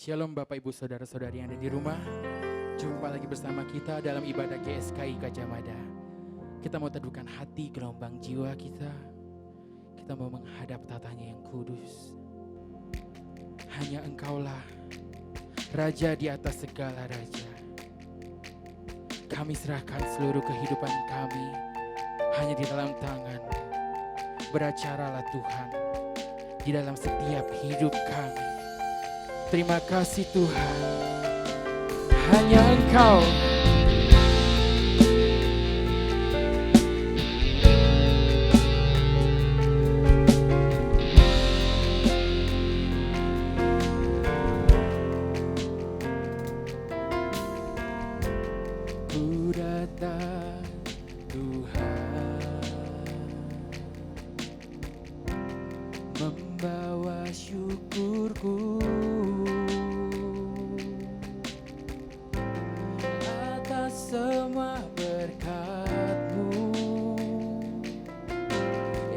Shalom Bapak Ibu Saudara-saudari yang ada di rumah. Jumpa lagi bersama kita dalam ibadah GSKI Gajah Mada. Kita mau teduhkan hati gelombang jiwa kita. Kita mau menghadap tatanya yang kudus. Hanya Engkaulah Raja di atas segala raja. Kami serahkan seluruh kehidupan kami hanya di dalam tangan-Mu. Beracaralah Tuhan di dalam setiap hidup kami. Terima kasih Tuhan, hanya Engkau. Ku datang Tuhan, membawa syukurku atas semua berkat-Mu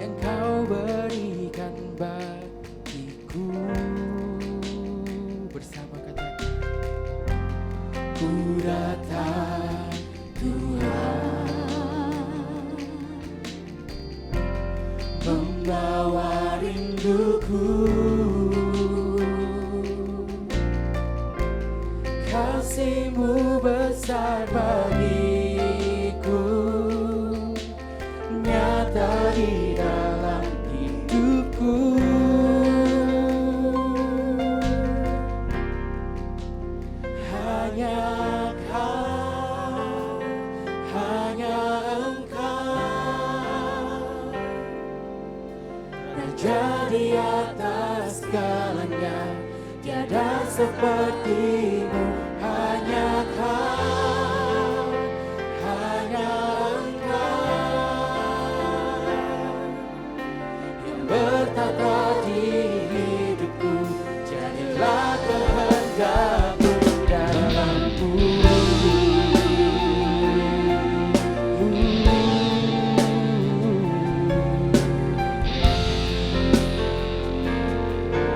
yang Kau berikan bagiku. Bersama katakan, ku datang Tuhan, membawa rinduku, kasih-Mu besar bagiku, nyata di dalam hidupku. Hanya Kau, hanya Engkau, Raja di atas segalanya, tiada seperti-Mu. Hanya Kau, hanya Engkau, yang bertata di hidupku. Jadilah kehendak-Mu dalamku.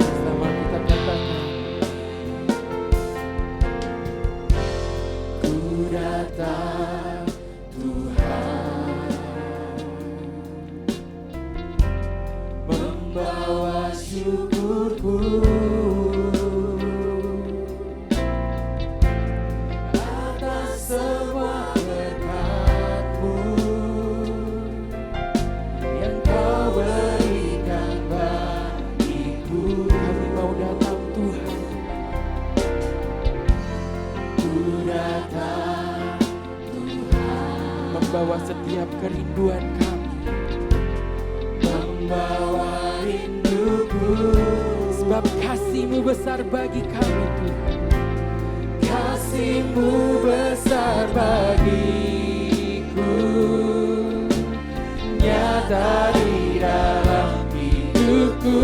Bersama kita katakan, ku datang Tuhan, membawa syukurku atas semua berkat-Mu yang Kau berikan bagiku. Kami mau datang Tuhan, ku datang Tuhan, membawa setiap kerinduan kami, membawa rinduku, sebab kasih-Mu besar bagi kami Tuhan. Kasih-Mu besar bagiku, nyata di dalam hidupku.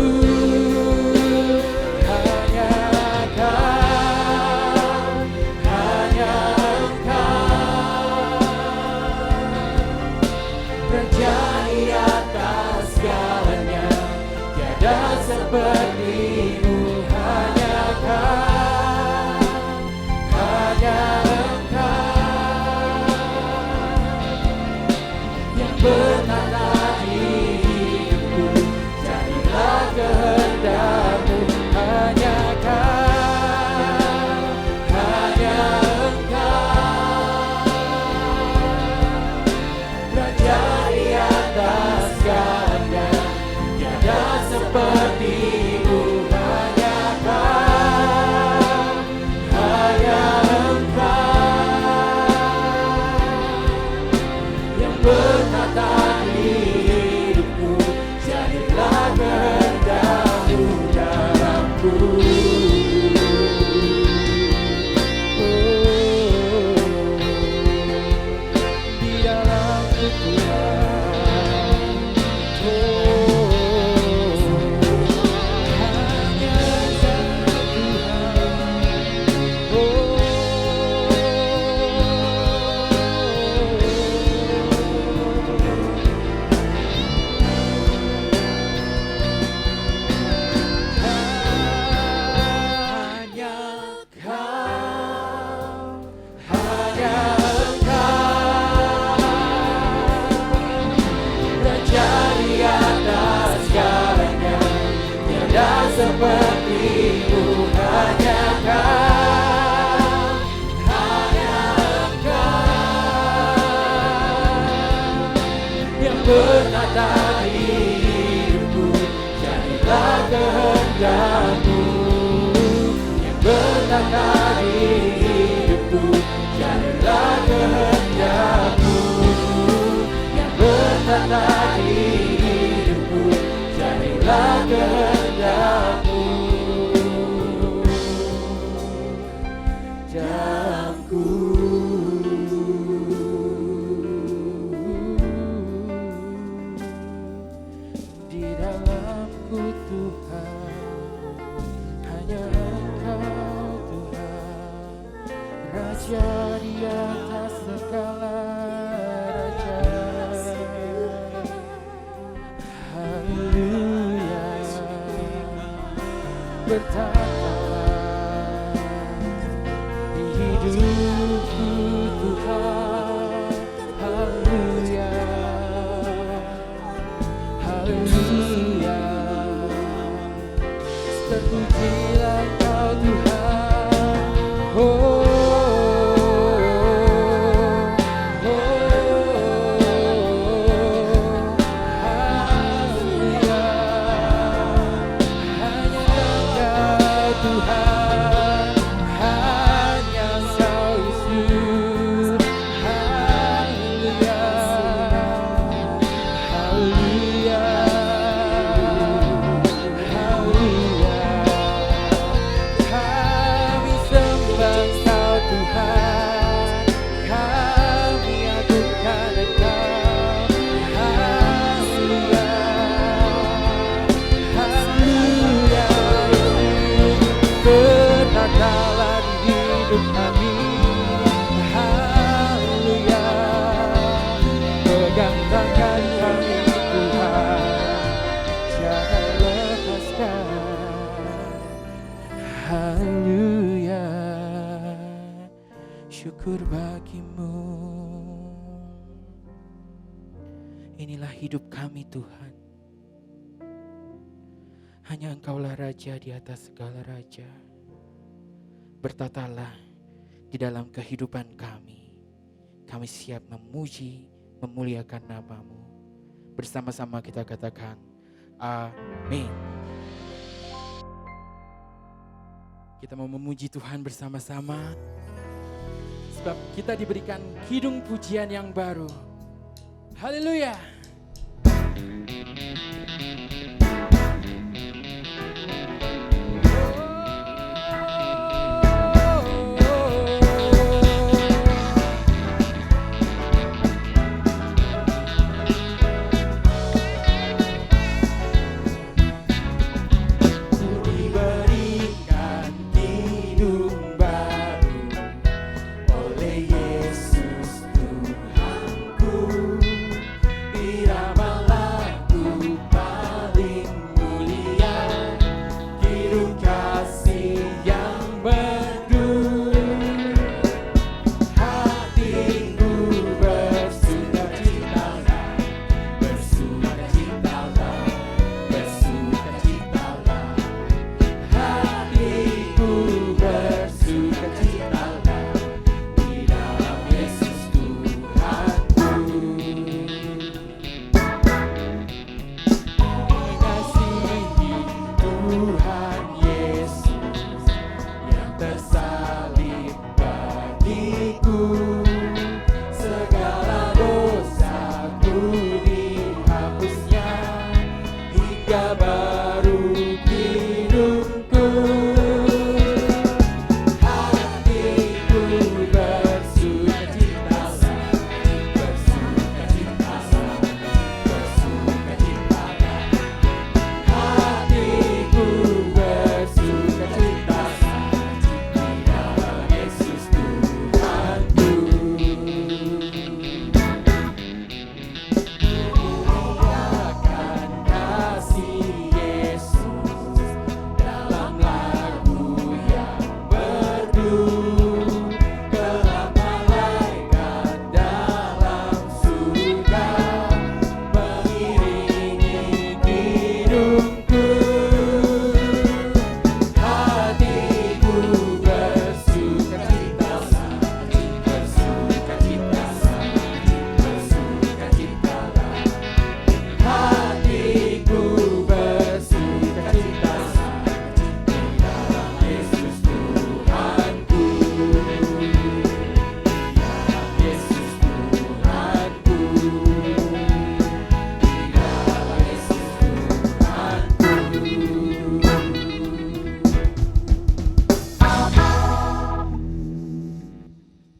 Hanya Kau, hanya Engkau, Raja di atas segalanya, tiada seperti-Mu. Hanya Kau, hanya Sepertimu hanya Kau, hanya Engkau yang berkata di hidupku, jadilah kehendak-Mu. Yang berkata di hidupku, jadilah kehendak-Mu. Yang berkata di hidupku, jadilah kehendak-Mu. Di dalamku Tuhan, hanya Engkau Tuhan, Raja di atas segala raja. Haleluya, bertata di hidupku Tuhan. Haleluya, haleluya, terpujilah Kau Tuhan. Oh, haleluya, hanya Engkau Tuhan, hanya Engkau Yesus. Haleluya, haleluya, haleluya. Kami sembah Kau Tuhan, kami agungkan Engkau. Haleluya, haleluya, berkatalah di hidup kami. Haleluya, pegang tangan kami Tuhan, jangan lepaskan. Haleluya, syukur bagimu. Inilah hidup kami Tuhan, hanya Engkaulah Raja di atas segala raja. Bertatalah di dalam kehidupan kami. Kami siap memuji, memuliakan nama-Mu. Bersama-sama kita katakan, amin. Kita mau memuji Tuhan bersama-sama, sebab kita diberikan kidung pujian yang baru. Haleluya. Diberikan kidung baru oleh Yesus Tuhanku, iramalah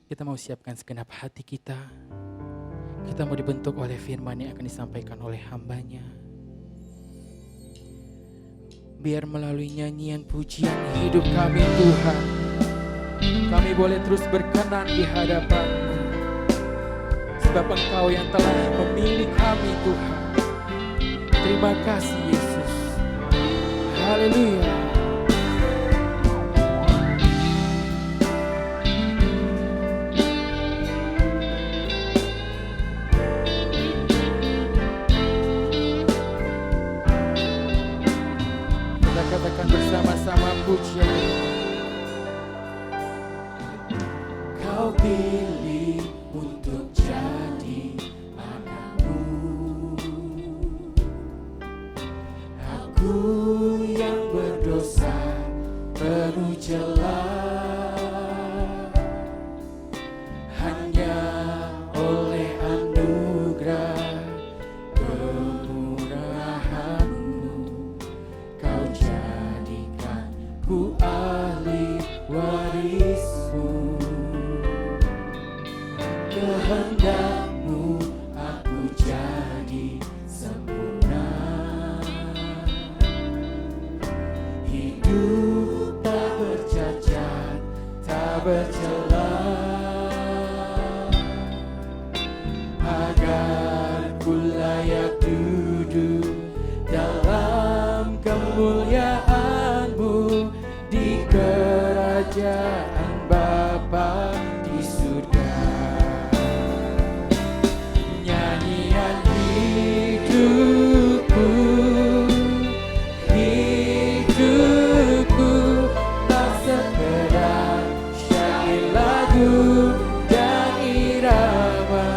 Kita mau siapkan segenap hati kita. Kita mau dibentuk oleh firman yang akan disampaikan oleh hamba-Nya. Biar melalui nyanyian pujian hidup kami Tuhan, kami boleh terus berkenan di hadapan-Mu. Sebab Engkau yang telah memilih kami Tuhan. Terima kasih Yesus. Haleluya. Kita katakan bersama-sama pujian. Kau pilih untuk jadi anakmu. Aku yang berdosa penuh celah, hanya oleh anugerah kemurahan-Mu Kau jadikan ku ahli waris-Mu. Kehendak-Mu aku jadi sempurna, hidup tak bercacat, tak bercela, agar ku layak duduk dalam kemuliaan-Mu di kerajaan Bapa di surga. Nyanyian hidupku, hidupku tak sekedar syair lagu dan irama.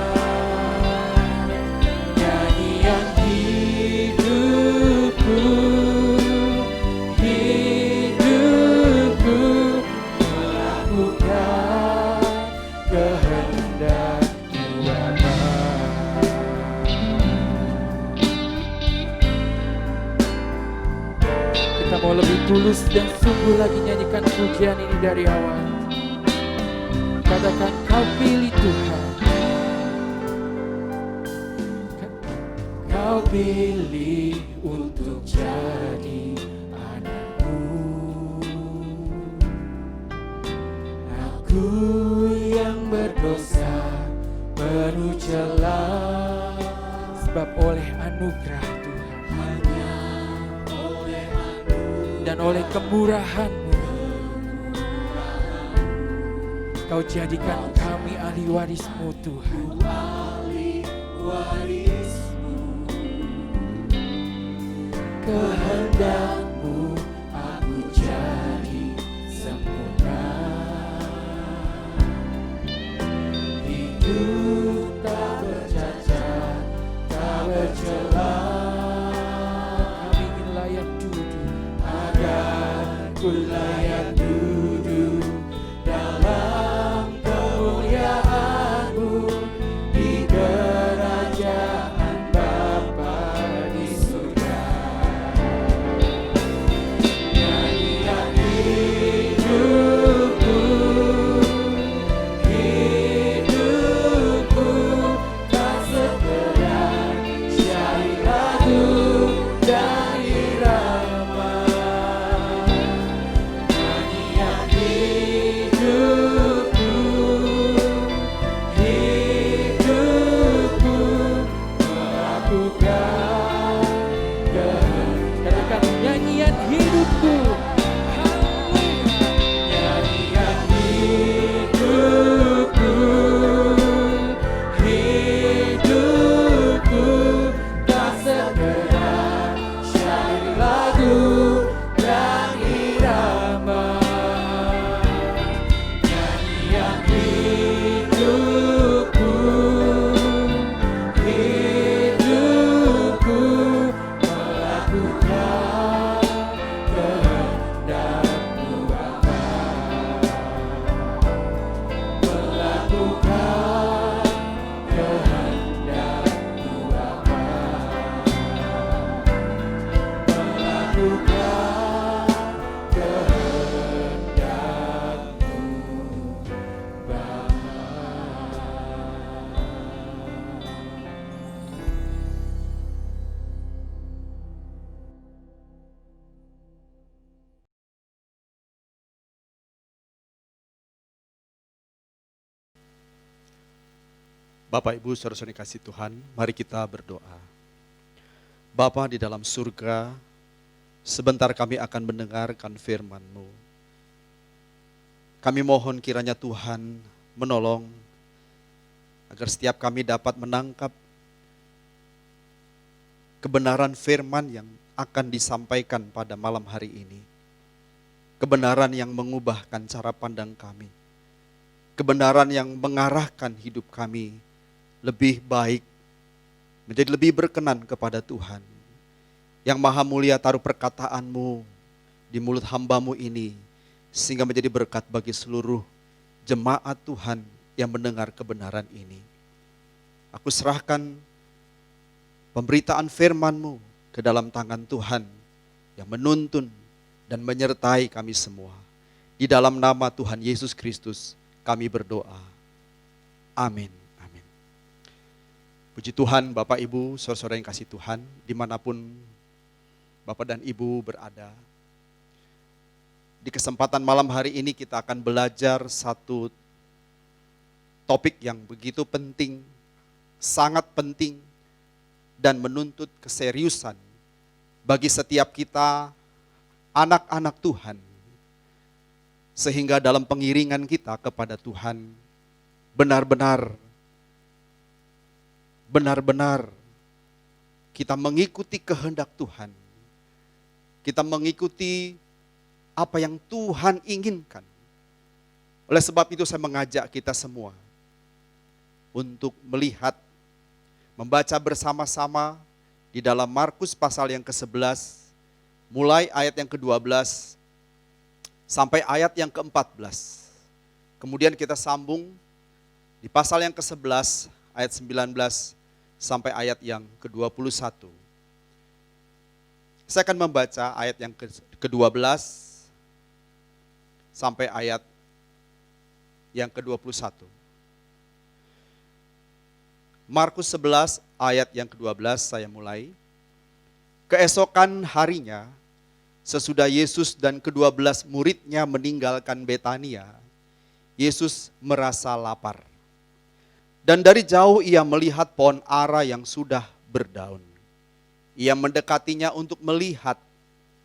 Nyanyian hidupku, hidupku melakukan kehendak-Mu Bapa. Kita mau lebih tulus dan sungguh lagi nyanyikan pujian ini dari awal. Katakan Kau pilih Tuhan. Kau pilih untuk jadi anak-Mu. Aku yang berdosa penuh celah, sebab oleh anugerah Tuhan, hanya oleh anugerah dan oleh kemurahan-Mu Kau jadikan kami ahli waris-Mu Tuhan. Ahli waris-Mu. Kehendak-Mu aku jadi sempurna, hidup tak bercacat, tak bercela. Kami ingin layak duduk, agar ku layak duduk dalam kemuliaan-Mu di kerajaan Bapa di surga. Bapak, Ibu, saudara-saudara yang kasih Tuhan, mari kita berdoa. Bapa di dalam surga, sebentar kami akan mendengarkan firman-Mu. Kami mohon kiranya Tuhan menolong agar setiap kami dapat menangkap kebenaran firman yang akan disampaikan pada malam hari ini. Kebenaran yang mengubahkan cara pandang kami. Kebenaran yang mengarahkan hidup kami lebih baik, menjadi lebih berkenan kepada Tuhan. Yang Maha Mulia taruh perkataan-Mu di mulut hamba-Mu ini, sehingga menjadi berkat bagi seluruh jemaat Tuhan yang mendengar kebenaran ini. Aku serahkan pemberitaan firman-Mu ke dalam tangan Tuhan yang menuntun dan menyertai kami semua. Di dalam nama Tuhan Yesus Kristus kami berdoa. Amin. Amin. Puji Tuhan, Bapak, Ibu, saudara-saudara yang kasih Tuhan, dimanapun Bapak dan Ibu berada. Di kesempatan malam hari ini kita akan belajar satu topik yang begitu penting, sangat penting, dan menuntut keseriusan bagi setiap kita, anak-anak Tuhan. Sehingga dalam pengiringan kita kepada Tuhan, benar-benar kita mengikuti kehendak Tuhan. Kita mengikuti apa yang Tuhan inginkan. Oleh sebab itu saya mengajak kita semua untuk melihat, membaca bersama-sama di dalam Markus pasal yang ke-11, mulai ayat yang ke-12 sampai ayat yang ke-14. Kemudian kita sambung di pasal yang ke-11 ayat 19 sampai ayat yang ke-21. Saya akan membaca ayat yang ke-12 sampai ayat yang ke-21. Markus 11 ayat yang ke-12 saya mulai. Keesokan harinya, sesudah Yesus dan ke-12 muridnya meninggalkan Betania, Yesus merasa lapar. Dan dari jauh ia melihat pohon ara yang sudah berdaun. Ia mendekatinya untuk melihat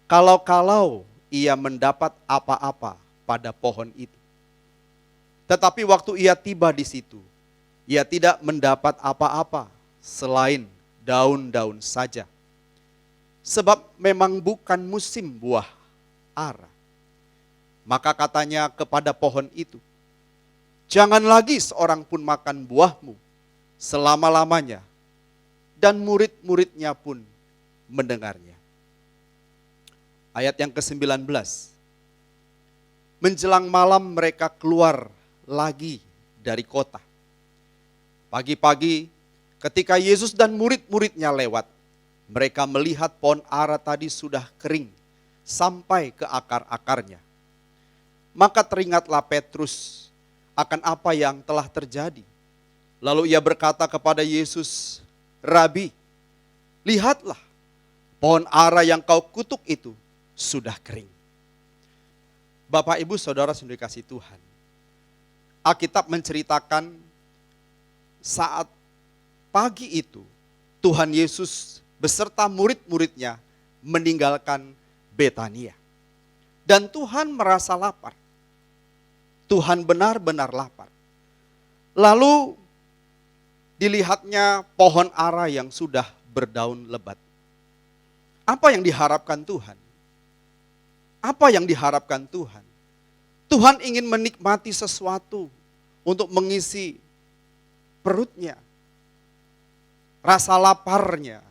kalau-kalau ia mendapat apa-apa pada pohon itu. Tetapi waktu ia tiba di situ, ia tidak mendapat apa-apa selain daun-daun saja. Sebab memang bukan musim buah ara. Maka katanya kepada pohon itu, jangan lagi seorang pun makan buahmu selama-lamanya. Dan murid-muridnya pun mendengarnya. Ayat yang ke-19. Menjelang malam mereka keluar lagi dari kota. Pagi-pagi ketika Yesus dan murid-muridnya lewat, mereka melihat pohon ara tadi sudah kering sampai ke akar-akarnya. Maka teringatlah Petrus akan apa yang telah terjadi. Lalu ia berkata kepada Yesus, Rabi, lihatlah pohon ara yang kau kutuk itu sudah kering. Bapak, Ibu, Saudara yang dikasihi Tuhan, Alkitab menceritakan saat pagi itu Tuhan Yesus beserta murid-muridnya meninggalkan Betania. Dan Tuhan merasa lapar. Tuhan benar-benar lapar. Lalu dilihatnya pohon ara yang sudah berdaun lebat. Apa yang diharapkan Tuhan? Apa yang diharapkan Tuhan? Tuhan ingin menikmati sesuatu untuk mengisi perutnya, rasa laparnya.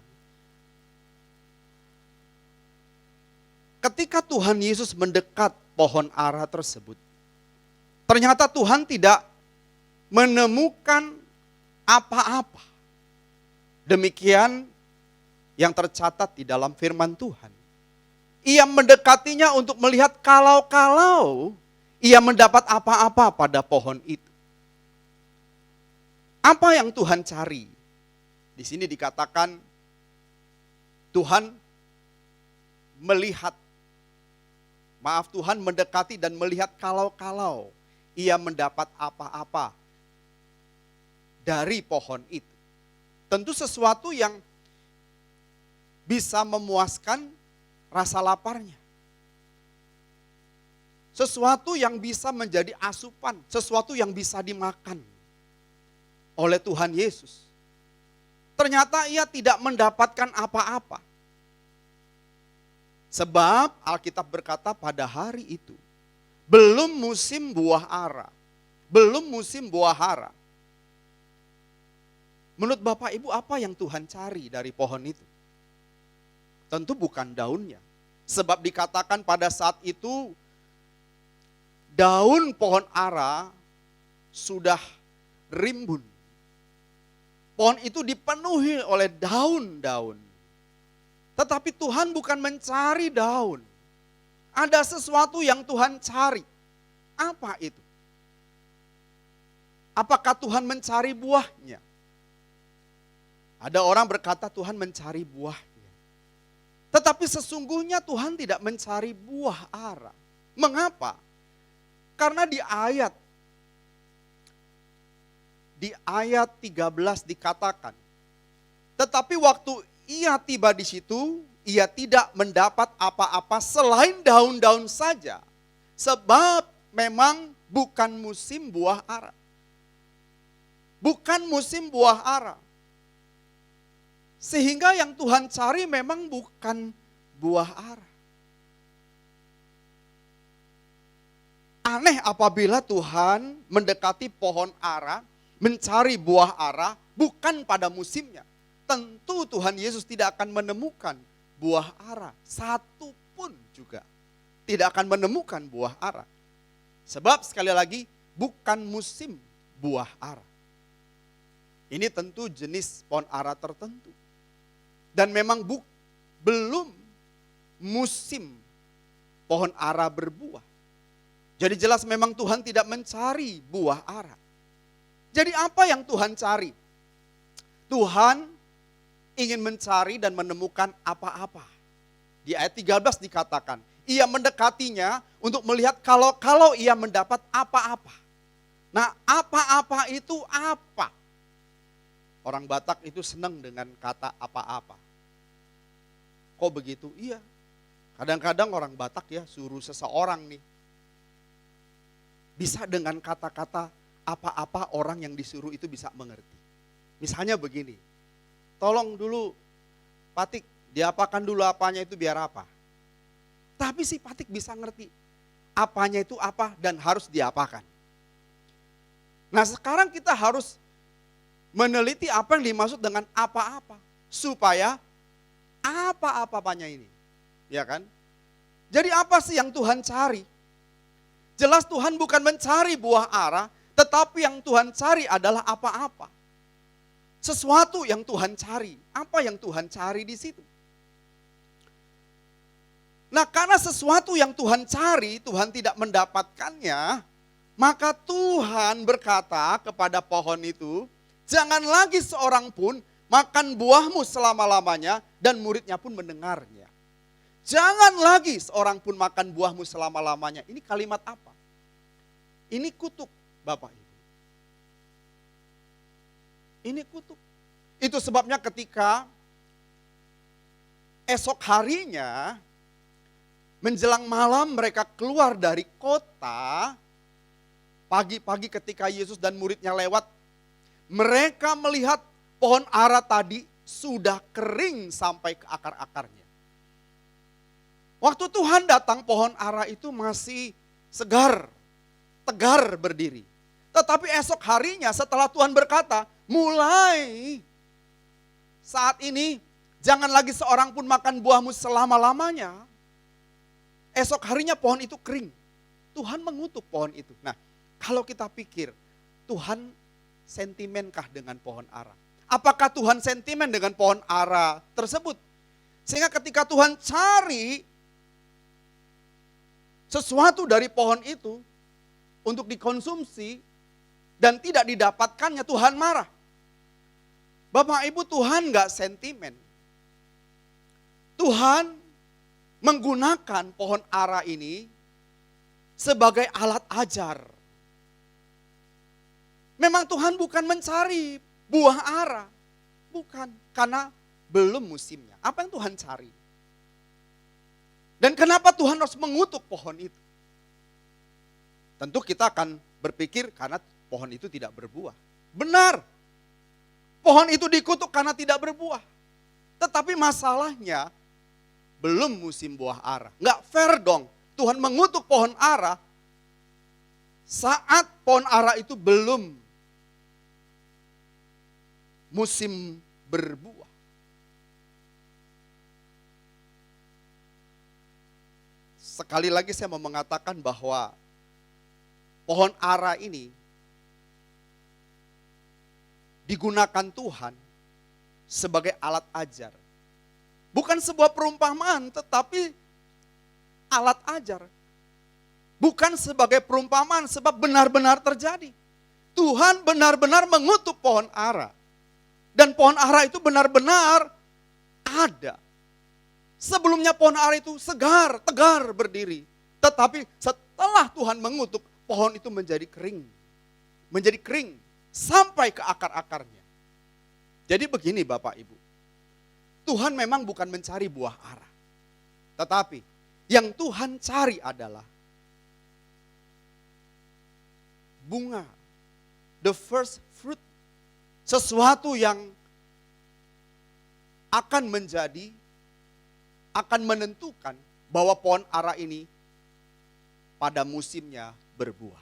Ketika Tuhan Yesus mendekat pohon ara tersebut, ternyata Tuhan tidak menemukan apa-apa. Demikian yang tercatat di dalam firman Tuhan. Ia mendekatinya untuk melihat kalau-kalau ia mendapat apa-apa pada pohon itu. Apa yang Tuhan cari? Di sini dikatakan Tuhan melihat, Tuhan mendekati dan melihat kalau-kalau ia mendapat apa-apa dari pohon itu. Tentu sesuatu yang bisa memuaskan rasa laparnya. Sesuatu yang bisa menjadi asupan, sesuatu yang bisa dimakan oleh Tuhan Yesus. Ternyata ia tidak mendapatkan apa-apa. Sebab Alkitab berkata pada hari itu, belum musim buah ara, belum musim buah hara. Menurut Bapak Ibu, apa yang Tuhan cari dari pohon itu? Tentu bukan daunnya. Sebab dikatakan pada saat itu, daun pohon ara sudah rimbun. Pohon itu dipenuhi oleh daun-daun. Tetapi Tuhan bukan mencari daun. Ada sesuatu yang Tuhan cari. Apa itu? Apakah Tuhan mencari buahnya? Ada orang berkata Tuhan mencari buahnya. Tetapi sesungguhnya Tuhan tidak mencari buah ara. Mengapa? Karena di ayat 13 dikatakan, tetapi waktu ia tiba di situ, ia tidak mendapat apa-apa selain daun-daun saja. Sebab memang bukan musim buah ara. Bukan musim buah ara. Sehingga yang Tuhan cari memang bukan buah ara. Aneh apabila Tuhan mendekati pohon ara, mencari buah ara, bukan pada musimnya. Tentu Tuhan Yesus tidak akan menemukan buah ara, satu pun juga. Tidak akan menemukan buah ara. Sebab sekali lagi, bukan musim buah ara. Ini tentu jenis pohon ara tertentu. Dan memang belum musim pohon ara berbuah. Jadi jelas memang Tuhan tidak mencari buah ara. Jadi apa yang Tuhan cari? Tuhan ingin mencari dan menemukan apa-apa. Di ayat 13 dikatakan, ia mendekatinya untuk melihat kalau ia mendapat apa-apa. Nah, apa-apa itu apa? Orang Batak itu senang dengan kata apa-apa. Kok begitu? Iya. Kadang-kadang orang Batak ya suruh seseorang nih, bisa dengan kata-kata apa-apa orang yang disuruh itu bisa mengerti. Misalnya begini, tolong dulu Patik, diapakan dulu apanya itu biar apa. Tapi si Patik bisa ngerti apanya itu apa dan harus diapakan. Nah sekarang kita harus meneliti apa yang dimaksud dengan apa-apa. Supaya apa-apanya ini. Ya kan? Jadi apa sih yang Tuhan cari? Jelas Tuhan bukan mencari buah ara, tetapi yang Tuhan cari adalah apa-apa. Sesuatu yang Tuhan cari. Apa yang Tuhan cari di situ? Nah, karena sesuatu yang Tuhan cari, Tuhan tidak mendapatkannya, maka Tuhan berkata kepada pohon itu, jangan lagi seorang pun makan buahmu selama-lamanya, dan muridnya pun mendengarnya. Jangan lagi seorang pun makan buahmu selama-lamanya. Ini kalimat apa? Ini kutuk, Bapak Ibu. Ini kutuk. Itu sebabnya ketika esok harinya, menjelang malam mereka keluar dari kota, pagi-pagi ketika Yesus dan muridnya lewat, mereka melihat pohon ara tadi sudah kering sampai ke akar-akarnya. Waktu Tuhan datang, pohon ara itu masih segar, tegar berdiri. Tetapi esok harinya setelah Tuhan berkata, mulai saat ini jangan lagi seorang pun makan buahmu selama-lamanya. Esok harinya pohon itu kering. Tuhan mengutuk pohon itu. Nah, kalau kita pikir, Tuhan sentimenkah dengan pohon ara? Apakah Tuhan sentimen dengan pohon ara tersebut? Sehingga ketika Tuhan cari sesuatu dari pohon itu untuk dikonsumsi dan tidak didapatkannya, Tuhan marah. Bapak Ibu, Tuhan gak sentimen. Tuhan menggunakan pohon ara ini sebagai alat ajar. Memang Tuhan bukan mencari buah ara. Bukan, karena belum musimnya. Apa yang Tuhan cari? Dan kenapa Tuhan harus mengutuk pohon itu? Tentu kita akan berpikir karena pohon itu tidak berbuah. Benar, pohon itu dikutuk karena tidak berbuah. Tetapi masalahnya belum musim buah ara. Nggak fair dong, Tuhan mengutuk pohon ara saat pohon ara itu belum musim berbuah. Sekali lagi saya mau mengatakan bahwa pohon ara ini digunakan Tuhan sebagai alat ajar. Bukan sebuah perumpamaan, tetapi alat ajar. Bukan sebagai perumpamaan, sebab benar-benar terjadi. Tuhan benar-benar mengutuk pohon ara. Dan pohon ara itu benar-benar ada. Sebelumnya pohon ara itu segar, tegar berdiri. Tetapi setelah Tuhan mengutuk, pohon itu menjadi kering. Menjadi kering sampai ke akar-akarnya. Jadi begini Bapak Ibu. Tuhan memang bukan mencari buah ara. Tetapi yang Tuhan cari adalah bunga. The first fruit. Sesuatu yang akan menjadi, akan menentukan bahwa pohon ara ini pada musimnya berbuah.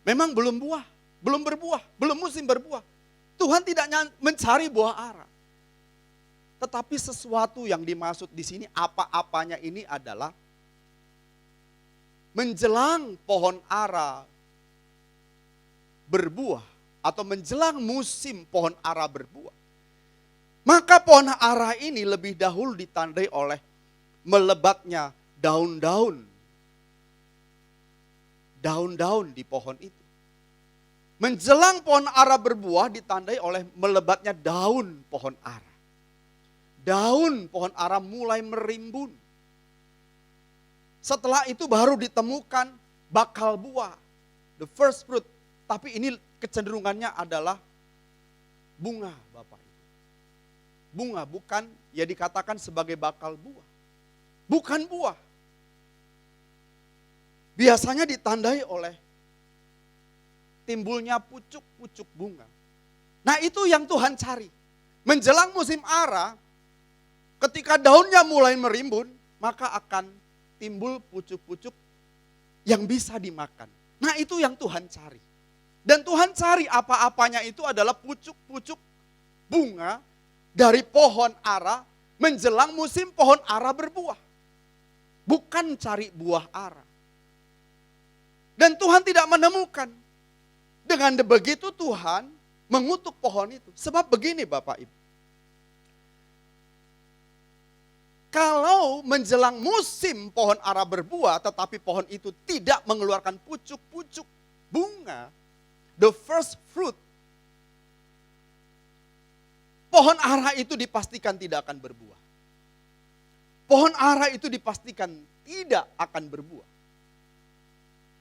Memang belum buah, belum berbuah, belum musim berbuah. Tuhan tidak mencari buah ara. Tetapi sesuatu yang dimaksud di sini apa-apanya ini adalah menjelang pohon ara berbuah atau menjelang musim pohon ara berbuah. Maka pohon ara ini lebih dahulu ditandai oleh melebatnya daun-daun. Daun-daun di pohon itu. Menjelang pohon ara berbuah ditandai oleh melebatnya daun pohon ara. Daun pohon ara mulai merimbun. Setelah itu baru ditemukan bakal buah. The first fruit. Tapi ini kecenderungannya adalah bunga Bapak Ibu. Bunga bukan ya dikatakan sebagai bakal buah. Bukan buah. Biasanya ditandai oleh timbulnya pucuk-pucuk bunga. Nah itu yang Tuhan cari. Menjelang musim ara, ketika daunnya mulai merimbun, maka akan timbul pucuk-pucuk yang bisa dimakan. Nah itu yang Tuhan cari. Dan Tuhan cari apa-apanya itu adalah pucuk-pucuk bunga dari pohon ara menjelang musim pohon ara berbuah. Bukan cari buah ara. Dan Tuhan tidak menemukan. Dengan begitu Tuhan mengutuk pohon itu. Sebab begini Bapak Ibu. Kalau menjelang musim pohon ara berbuah tetapi pohon itu tidak mengeluarkan pucuk-pucuk bunga, the first fruit, pohon ara itu dipastikan tidak akan berbuah. Pohon ara itu dipastikan tidak akan berbuah.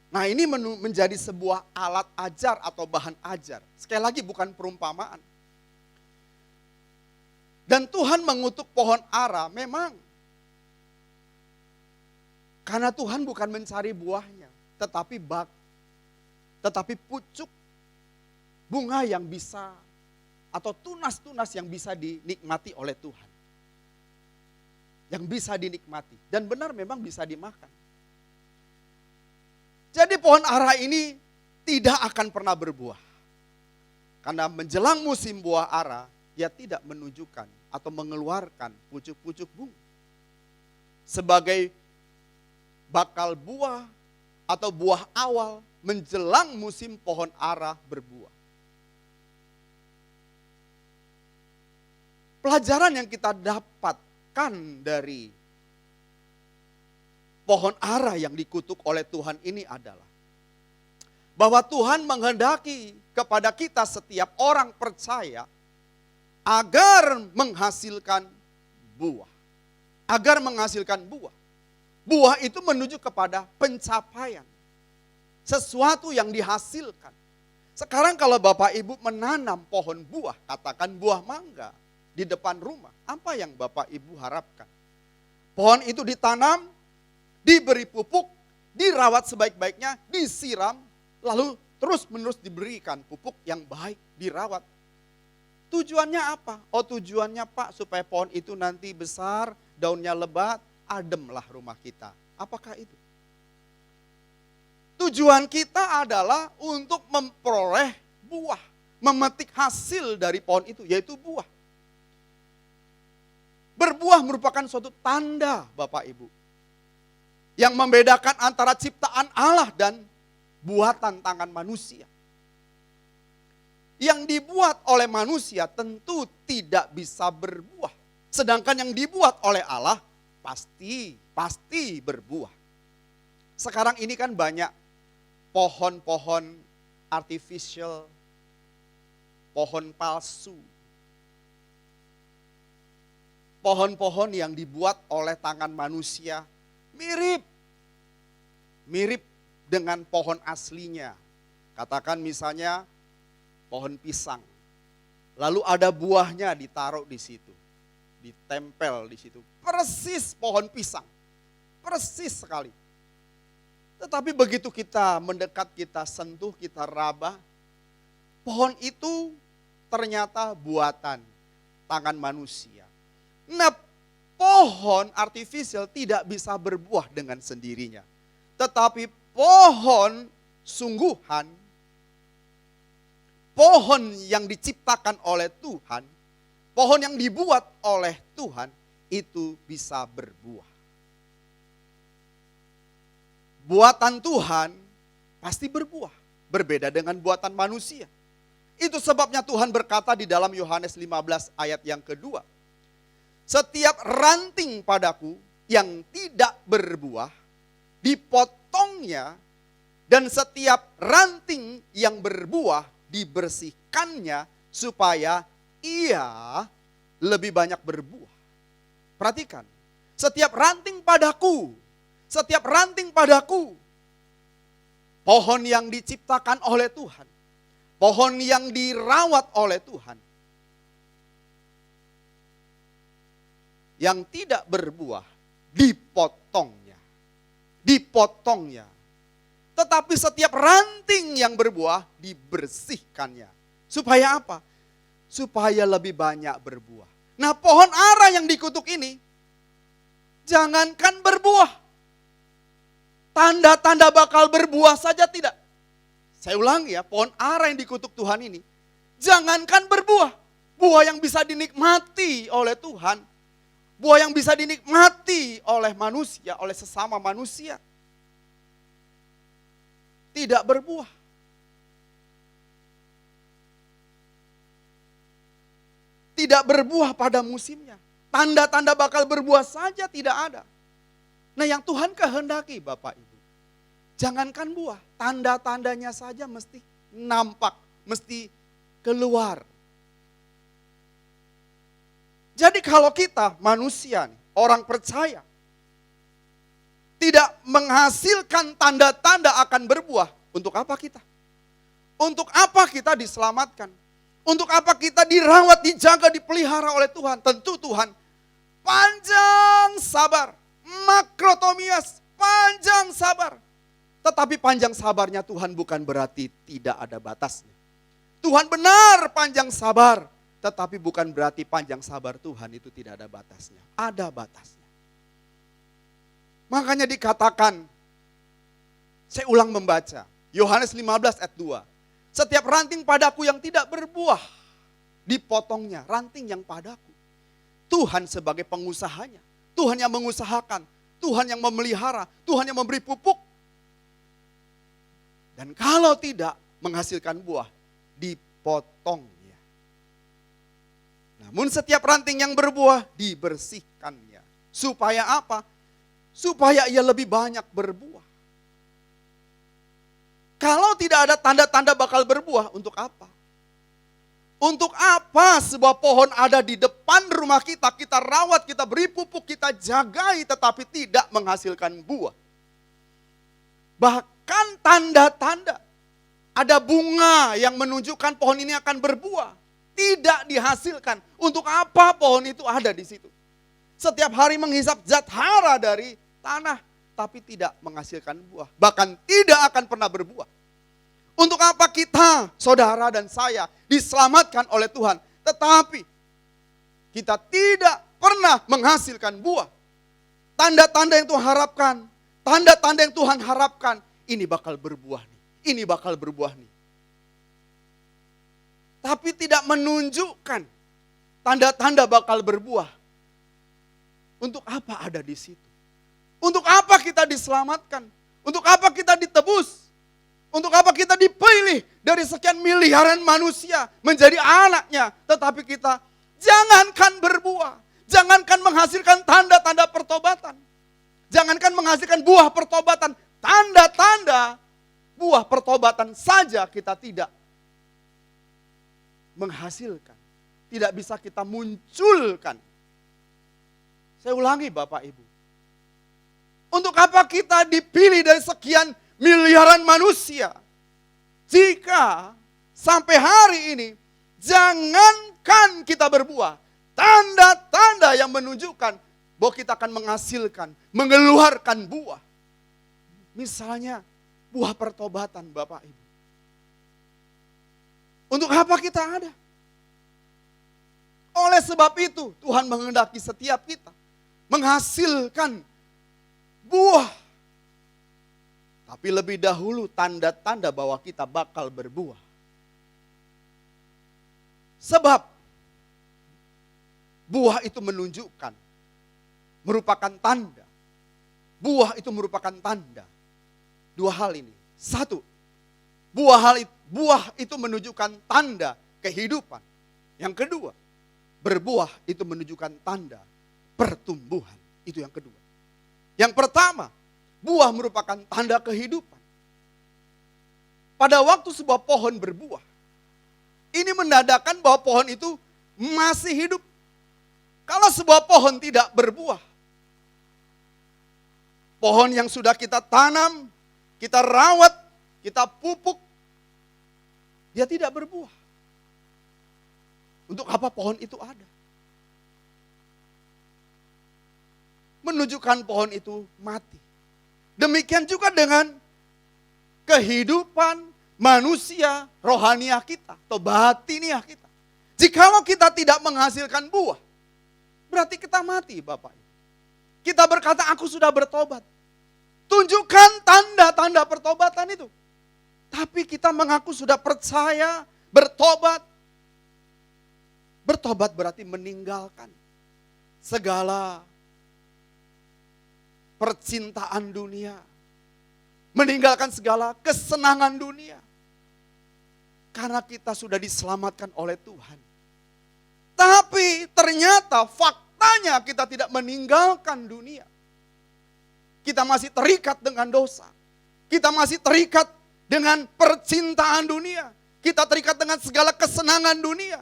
Nah ini menjadi sebuah alat ajar atau bahan ajar. Sekali lagi bukan perumpamaan. Dan Tuhan mengutuk pohon ara memang. Karena Tuhan bukan mencari buahnya. Tetapi pucuk bunga yang bisa atau tunas-tunas yang bisa dinikmati oleh Tuhan. Yang bisa dinikmati. Dan benar memang bisa dimakan. Jadi pohon ara ini tidak akan pernah berbuah. Karena menjelang musim buah ara, dia tidak menunjukkan atau mengeluarkan pucuk-pucuk bunga. Sebagai bakal buah atau buah awal menjelang musim pohon ara berbuah. Pelajaran yang kita dapatkan dari pohon ara yang dikutuk oleh Tuhan ini adalah bahwa Tuhan menghendaki kepada kita setiap orang percaya agar menghasilkan buah. Agar menghasilkan buah. Buah itu menuju kepada pencapaian. Sesuatu yang dihasilkan. Sekarang kalau Bapak Ibu menanam pohon buah, katakan buah mangga di depan rumah, apa yang Bapak Ibu harapkan? Pohon itu ditanam, diberi pupuk, dirawat sebaik-baiknya, disiram, lalu terus-menerus diberikan pupuk yang baik, dirawat. Tujuannya apa? Oh, tujuannya Pak, supaya pohon itu nanti besar, daunnya lebat, ademlah rumah kita. Apakah itu? Tujuan kita adalah untuk memperoleh buah, memetik hasil dari pohon itu, yaitu buah. Berbuah merupakan suatu tanda, Bapak Ibu, yang membedakan antara ciptaan Allah dan buatan tangan manusia. Yang dibuat oleh manusia tentu tidak bisa berbuah. Sedangkan yang dibuat oleh Allah pasti berbuah. Sekarang ini kan banyak pohon-pohon artificial, pohon palsu. Pohon-pohon yang dibuat oleh tangan manusia mirip dengan pohon aslinya. Katakan misalnya pohon pisang. Lalu ada buahnya ditaruh di situ, ditempel di situ. Persis pohon pisang. Persis sekali. Tetapi begitu kita mendekat, kita sentuh, kita raba, pohon itu ternyata buatan tangan manusia. Nah, pohon artifisial tidak bisa berbuah dengan sendirinya. Tetapi pohon sungguhan, pohon yang diciptakan oleh Tuhan, pohon yang dibuat oleh Tuhan, itu bisa berbuah. Buatan Tuhan pasti berbuah, berbeda dengan buatan manusia. Itu sebabnya Tuhan berkata di dalam Yohanes 15 ayat yang kedua, setiap ranting padaku yang tidak berbuah, dipotongnya, dan setiap ranting yang berbuah, dibersihkannya, supaya ia lebih banyak berbuah. Perhatikan, setiap ranting padaku, pohon yang diciptakan oleh Tuhan, pohon yang dirawat oleh Tuhan, yang tidak berbuah, dipotongnya. Tetapi setiap ranting yang berbuah, dibersihkannya. Supaya apa? Supaya lebih banyak berbuah. Nah, pohon ara yang dikutuk ini, jangankan berbuah, tanda-tanda bakal berbuah saja tidak. Saya ulangi ya, pohon ara yang dikutuk Tuhan ini, jangankan berbuah, buah yang bisa dinikmati oleh Tuhan, buah yang bisa dinikmati oleh manusia, oleh sesama manusia, tidak berbuah. Tidak berbuah pada musimnya. Tanda-tanda bakal berbuah saja tidak ada. Nah, yang Tuhan kehendaki Bapak Ibu, jangankan buah, tanda-tandanya saja mesti nampak, mesti keluar. Jadi kalau kita manusia, orang percaya, tidak menghasilkan tanda-tanda akan berbuah, untuk apa kita? Untuk apa kita diselamatkan? Untuk apa kita dirawat, dijaga, dipelihara oleh Tuhan? Tentu Tuhan panjang sabar, makrotomias, panjang sabar. Tetapi panjang sabarnya Tuhan bukan berarti tidak ada batasnya. Tuhan benar panjang sabar, tetapi bukan berarti panjang sabar Tuhan itu tidak ada batasnya. Ada batasnya. Makanya dikatakan, saya ulang membaca, Yohanes 15 ayat 2. Setiap ranting padaku yang tidak berbuah, dipotongnya. Ranting yang padaku. Tuhan sebagai pengusahanya. Tuhan yang mengusahakan. Tuhan yang memelihara. Tuhan yang memberi pupuk. Dan kalau tidak menghasilkan buah, dipotongnya. Namun setiap ranting yang berbuah, dibersihkannya. Supaya apa? Supaya ia lebih banyak berbuah. Kalau tidak ada tanda-tanda bakal berbuah, untuk apa? Untuk apa sebuah pohon ada di depan rumah kita, kita rawat, kita beri pupuk, kita jagai, tetapi tidak menghasilkan buah. Bahkan tanda-tanda ada bunga yang menunjukkan pohon ini akan berbuah. Tidak dihasilkan. Untuk apa pohon itu ada di situ? Setiap hari menghisap zat hara dari tanah, tapi tidak menghasilkan buah. Bahkan tidak akan pernah berbuah. Untuk apa kita, saudara dan saya, diselamatkan oleh Tuhan, tetapi kita tidak pernah menghasilkan buah. Tanda-tanda yang Tuhan harapkan, tanda-tanda yang Tuhan harapkan, ini bakal berbuah nih, ini bakal berbuah nih. Tapi tidak menunjukkan tanda-tanda bakal berbuah. Untuk apa ada di situ? Untuk apa kita diselamatkan? Untuk apa kita ditebus? Untuk apa kita dipilih dari sekian miliaran manusia menjadi anaknya? Tetapi kita jangankan berbuah, jangankan menghasilkan tanda-tanda pertobatan. Jangankan menghasilkan buah pertobatan, tanda-tanda buah pertobatan saja kita tidak menghasilkan. Tidak bisa kita munculkan. Saya ulangi Bapak Ibu. Untuk apa kita dipilih dari sekian miliaran manusia? Jika sampai hari ini jangankan kita berbuah, tanda-tanda yang menunjukkan bahwa kita akan menghasilkan, mengeluarkan buah. Misalnya buah pertobatan Bapak Ibu. Untuk apa kita ada? Oleh sebab itu Tuhan menghendaki setiap kita menghasilkan buah. Tapi lebih dahulu tanda-tanda bahwa kita bakal berbuah. Sebab buah itu menunjukkan, merupakan tanda. Buah itu merupakan tanda. Dua hal ini. Satu, buah itu menunjukkan tanda kehidupan. Yang kedua, berbuah itu menunjukkan tanda pertumbuhan. Itu yang kedua. Yang pertama, buah merupakan tanda kehidupan. Pada waktu sebuah pohon berbuah, ini menandakan bahwa pohon itu masih hidup. Kalau sebuah pohon tidak berbuah, pohon yang sudah kita tanam, kita rawat, kita pupuk, dia tidak berbuah. Untuk apa pohon itu ada? Menunjukkan pohon itu mati. Demikian juga dengan kehidupan manusia rohaniah kita atau batiniah kita. Jikalau kita tidak menghasilkan buah, berarti kita mati Bapak. Kita berkata aku sudah bertobat. Tunjukkan tanda-tanda pertobatan itu. Tapi kita mengaku sudah percaya, bertobat. Bertobat berarti meninggalkan segala percintaan dunia. Meninggalkan segala kesenangan dunia. Karena kita sudah diselamatkan oleh Tuhan. Tapi ternyata faktanya kita tidak meninggalkan dunia. Kita masih terikat dengan dosa. Kita masih terikat dengan percintaan dunia. Kita terikat dengan segala kesenangan dunia.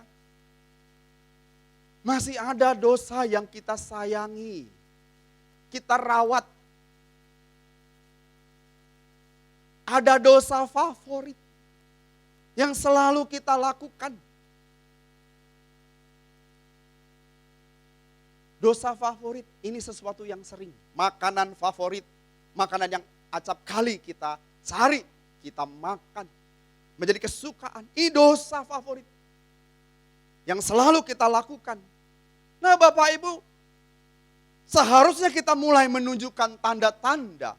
Masih ada dosa yang kita sayangi. Kita rawat. Ada dosa favorit yang selalu kita lakukan. Dosa favorit ini sesuatu yang sering. Makanan favorit, makanan yang acap kali kita cari, kita makan. Menjadi kesukaan, ini dosa favorit. Yang selalu kita lakukan. Nah Bapak Ibu, seharusnya kita mulai menunjukkan tanda-tanda.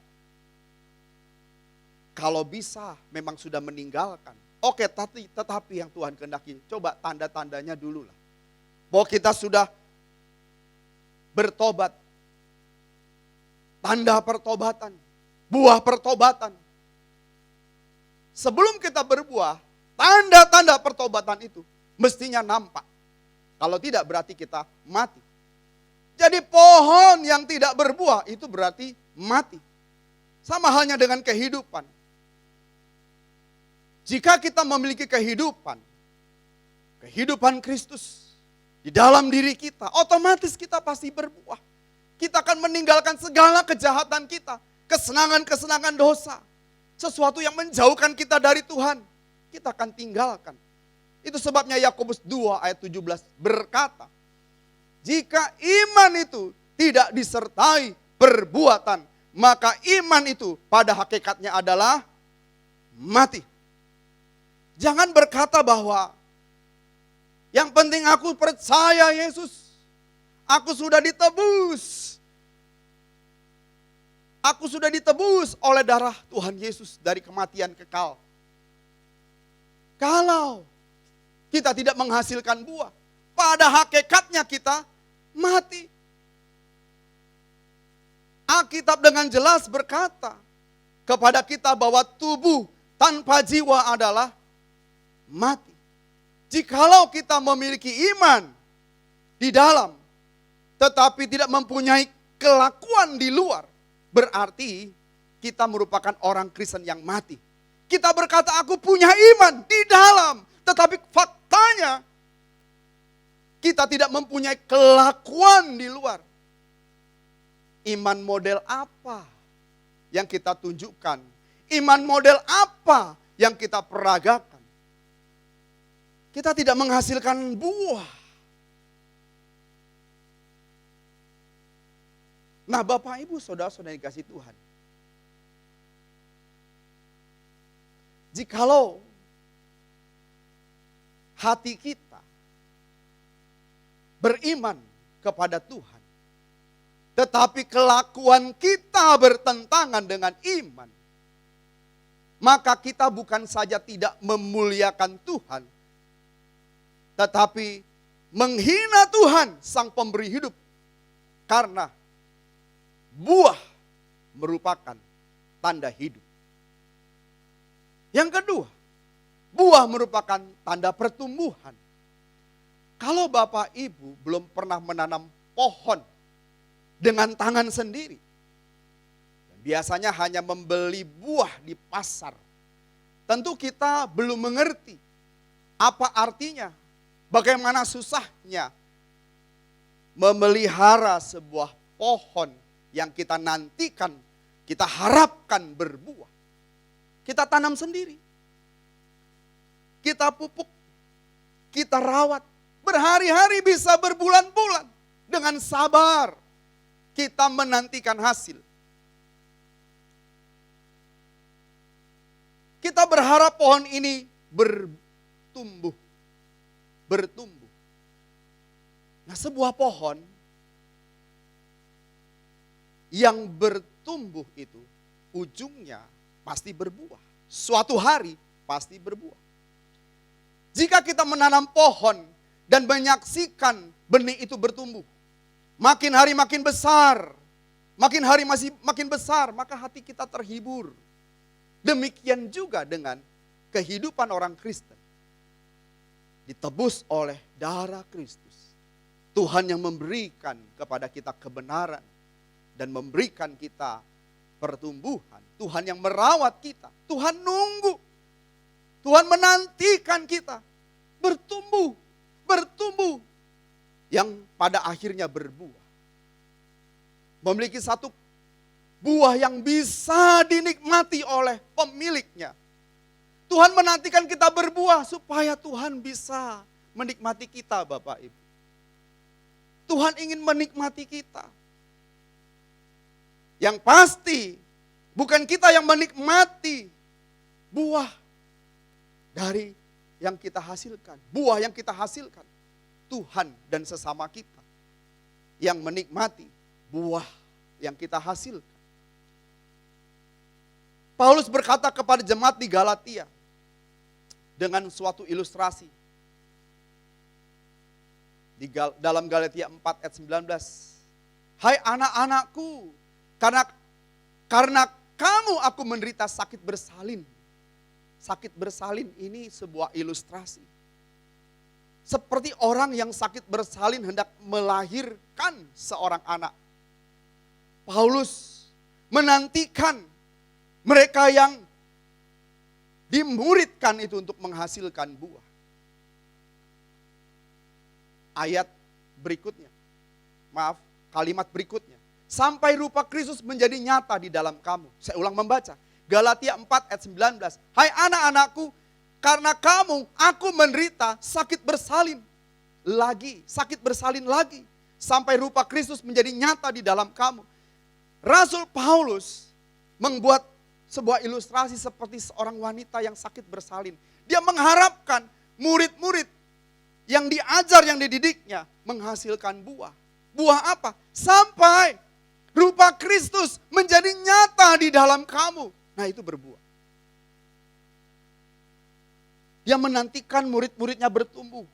Kalau bisa memang sudah meninggalkan. Oke, tetapi yang Tuhan kehendaki, coba tanda-tandanya dulu lah. Bahwa kita sudah bertobat. Tanda pertobatan, buah pertobatan. Sebelum kita berbuah, tanda-tanda pertobatan itu mestinya nampak. Kalau tidak berarti kita mati. Jadi pohon yang tidak berbuah itu berarti mati. Sama halnya dengan kehidupan. Jika kita memiliki kehidupan Kristus di dalam diri kita, otomatis kita pasti berbuah. Kita akan meninggalkan segala kejahatan kita, kesenangan-kesenangan dosa. Sesuatu yang menjauhkan kita dari Tuhan. kita akan tinggalkan. Itu sebabnya Yakobus 2 ayat 17 berkata, jika iman itu tidak disertai perbuatan, maka iman itu pada hakikatnya adalah mati. Jangan berkata bahwa yang penting aku percaya Yesus, aku sudah ditebus. Aku sudah ditebus oleh darah Tuhan Yesus dari kematian kekal. Kalau kita tidak menghasilkan buah, pada hakikatnya kita mati. Alkitab dengan jelas berkata kepada kita bahwa tubuh tanpa jiwa adalah mati. Jikalau kita memiliki iman di dalam, tetapi tidak mempunyai kelakuan di luar, berarti kita merupakan orang Kristen yang mati. Kita berkata aku punya iman di dalam, tetapi faktanya kita tidak mempunyai kelakuan di luar. Iman model apa yang kita tunjukkan? Iman model apa yang kita peragakan? Kita tidak menghasilkan buah. Nah, Bapak Ibu saudara-saudara yang dikasihi Tuhan, jikalau hati kita beriman kepada Tuhan, tetapi kelakuan kita bertentangan dengan iman, maka kita bukan saja tidak memuliakan Tuhan, tetapi menghina Tuhan Sang Pemberi hidup. Karena buah merupakan tanda hidup. Yang kedua, buah merupakan tanda pertumbuhan. Kalau Bapak Ibu belum pernah menanam pohon dengan tangan sendiri, biasanya hanya membeli buah di pasar, tentu kita belum mengerti apa artinya, bagaimana susahnya memelihara sebuah pohon yang kita nantikan, kita harapkan berbuah. Kita tanam sendiri, kita pupuk, kita rawat, berhari-hari bisa berbulan-bulan. Dengan sabar kita menantikan hasil. Kita berharap pohon ini bertumbuh. Nah, sebuah pohon yang bertumbuh itu ujungnya pasti berbuah. Suatu hari pasti berbuah. Jika kita menanam pohon dan menyaksikan benih itu bertumbuh, makin hari makin besar, makin hari masih makin besar, maka hati kita terhibur. Demikian juga dengan kehidupan orang Kristen. Ditebus oleh darah Kristus. Tuhan yang memberikan kepada kita kebenaran dan memberikan kita pertumbuhan. Tuhan yang merawat kita. Tuhan nunggu. Tuhan menantikan kita bertumbuh. Yang pada akhirnya berbuah. Memiliki satu buah yang bisa dinikmati oleh pemiliknya. Tuhan menantikan kita berbuah supaya Tuhan bisa menikmati kita, Bapak Ibu. Tuhan ingin menikmati kita. Yang pasti bukan kita yang menikmati buah dari yang kita hasilkan. Buah yang kita hasilkan. Tuhan dan sesama kita yang menikmati buah yang kita hasilkan. Paulus berkata kepada jemaat di Galatia dengan suatu ilustrasi. Dalam Galatia 4 ayat 19. Hai anak-anakku, karena kamu aku menderita sakit bersalin. Sakit bersalin ini sebuah ilustrasi. Seperti orang yang sakit bersalin hendak melahirkan seorang anak. Paulus menantikan mereka yang dimuridkan itu untuk menghasilkan buah. Ayat berikutnya, kalimat berikutnya. Sampai rupa Kristus menjadi nyata di dalam kamu. Saya ulang membaca. Galatia 4 ayat 19. Hai anak-anakku, karena kamu, aku menderita sakit bersalin lagi, sakit bersalin lagi. Sampai rupa Kristus menjadi nyata di dalam kamu. Rasul Paulus membuat sebuah ilustrasi seperti seorang wanita yang sakit bersalin. Dia mengharapkan murid-murid yang diajar, yang dididiknya menghasilkan buah. Buah apa? Sampai rupa Kristus menjadi nyata di dalam kamu. Nah, itu berbuah. Dia menantikan murid-muridnya bertumbuh.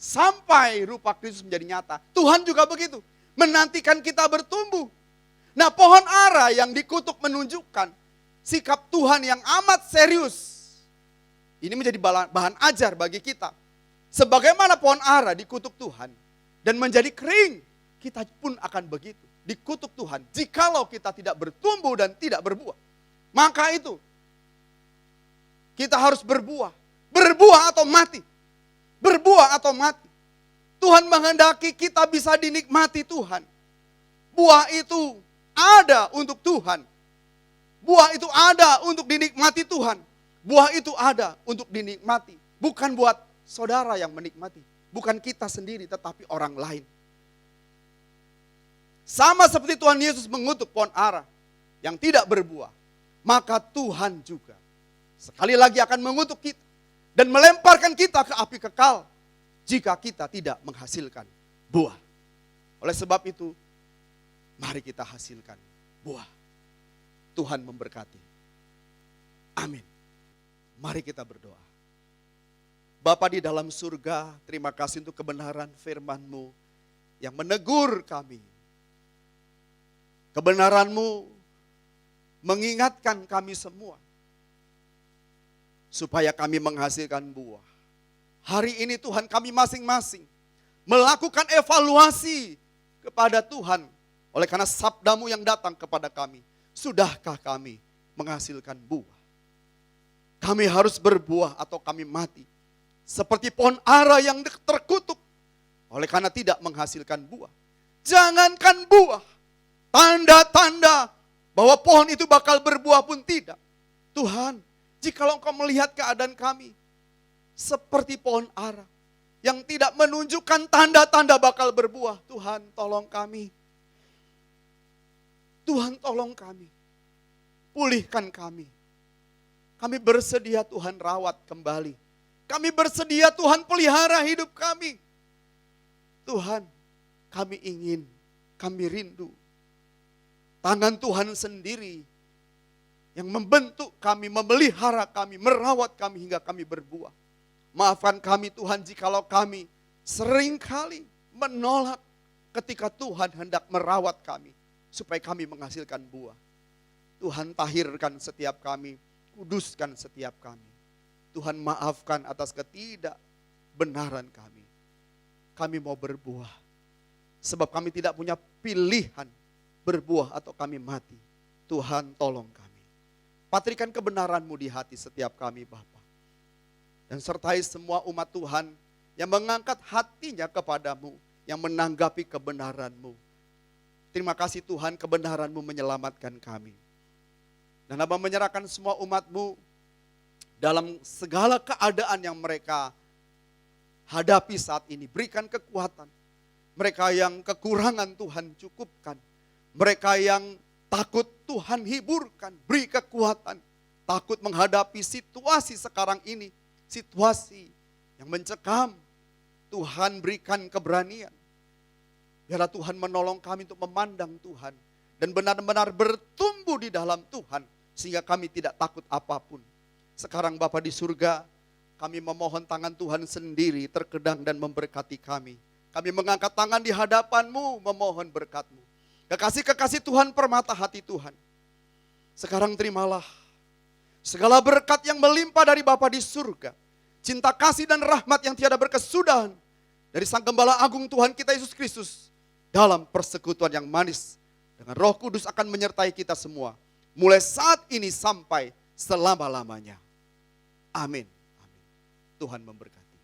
Sampai rupa Kristus menjadi nyata. Tuhan juga begitu. Menantikan kita bertumbuh. Nah, pohon ara yang dikutuk menunjukkan sikap Tuhan yang amat serius. Ini menjadi bahan ajar bagi kita. Sebagaimana pohon ara dikutuk Tuhan dan menjadi kering, kita pun akan begitu. Dikutuk Tuhan jikalau kita tidak bertumbuh dan tidak berbuah. Maka itu kita harus berbuah. Berbuah atau mati. Berbuah atau mati. Tuhan menghendaki kita bisa dinikmati Tuhan. Buah itu ada untuk Tuhan. Buah itu ada untuk dinikmati Tuhan. Buah itu ada untuk dinikmati. Bukan buat saudara yang menikmati. Bukan kita sendiri tetapi orang lain. Sama seperti Tuhan Yesus mengutuk pohon ara yang tidak berbuah. Maka Tuhan juga sekali lagi akan mengutuk kita. Dan melemparkan kita ke api kekal jika kita tidak menghasilkan buah. Oleh sebab itu, mari kita hasilkan buah. Tuhan memberkati. Amin. Mari kita berdoa. Bapa di dalam surga, terima kasih untuk kebenaran firman-Mu yang menegur kami. Kebenaran-Mu mengingatkan kami semua supaya kami menghasilkan buah. Hari ini Tuhan, kami masing-masing melakukan evaluasi kepada Tuhan. Oleh karena sabda-Mu yang datang kepada kami. Sudahkah kami menghasilkan buah? Kami harus berbuah atau kami mati. Seperti pohon ara yang terkutuk. Oleh karena tidak menghasilkan buah. Jangankan buah. Tanda-tanda bahwa pohon itu bakal berbuah pun tidak. Tuhan, jikalau Engkau melihat keadaan kami seperti pohon ara yang tidak menunjukkan tanda-tanda bakal berbuah, Tuhan tolong kami. Tuhan tolong kami. Pulihkan kami. Kami bersedia Tuhan rawat kembali. Kami bersedia Tuhan pelihara hidup kami. Tuhan, kami ingin, kami rindu. Tangan Tuhan sendiri yang membentuk kami, memelihara kami, merawat kami hingga kami berbuah. Maafkan kami Tuhan jikalau kami seringkali menolak ketika Tuhan hendak merawat kami. Supaya kami menghasilkan buah. Tuhan tahirkan setiap kami, kuduskan setiap kami. Tuhan maafkan atas ketidakbenaran kami. Kami mau berbuah. Sebab kami tidak punya pilihan berbuah atau kami mati. Tuhan tolong kami. Patrikan kebenaran-Mu di hati setiap kami Bapa. Dan sertai semua umat Tuhan yang mengangkat hatinya kepadamu, yang menanggapi kebenaran-Mu. Terima kasih Tuhan, kebenaran-Mu menyelamatkan kami. Dan Abang menyerahkan semua umat-Mu dalam segala keadaan yang mereka hadapi saat ini. Berikan kekuatan. Mereka yang kekurangan Tuhan cukupkan. Mereka yang takut Tuhan hiburkan. Beri kekuatan. Takut menghadapi situasi sekarang ini. Situasi yang mencekam. Tuhan berikan keberanian. Biarlah Tuhan menolong kami untuk memandang Tuhan. Dan benar-benar bertumbuh di dalam Tuhan. Sehingga kami tidak takut apapun. Sekarang Bapa di surga, kami memohon tangan Tuhan sendiri terkedang dan memberkati kami. Kami mengangkat tangan di hadapan-Mu, memohon berkat-Mu. Kekasih-kekasih Tuhan, permata hati Tuhan. Sekarang terimalah segala berkat yang melimpah dari Bapa di surga. Cinta kasih dan rahmat yang tiada berkesudahan dari Sang Gembala Agung Tuhan kita Yesus Kristus. Dalam persekutuan yang manis dengan Roh Kudus akan menyertai kita semua. Mulai saat ini sampai selama-lamanya. Amin. Amin. Tuhan memberkati.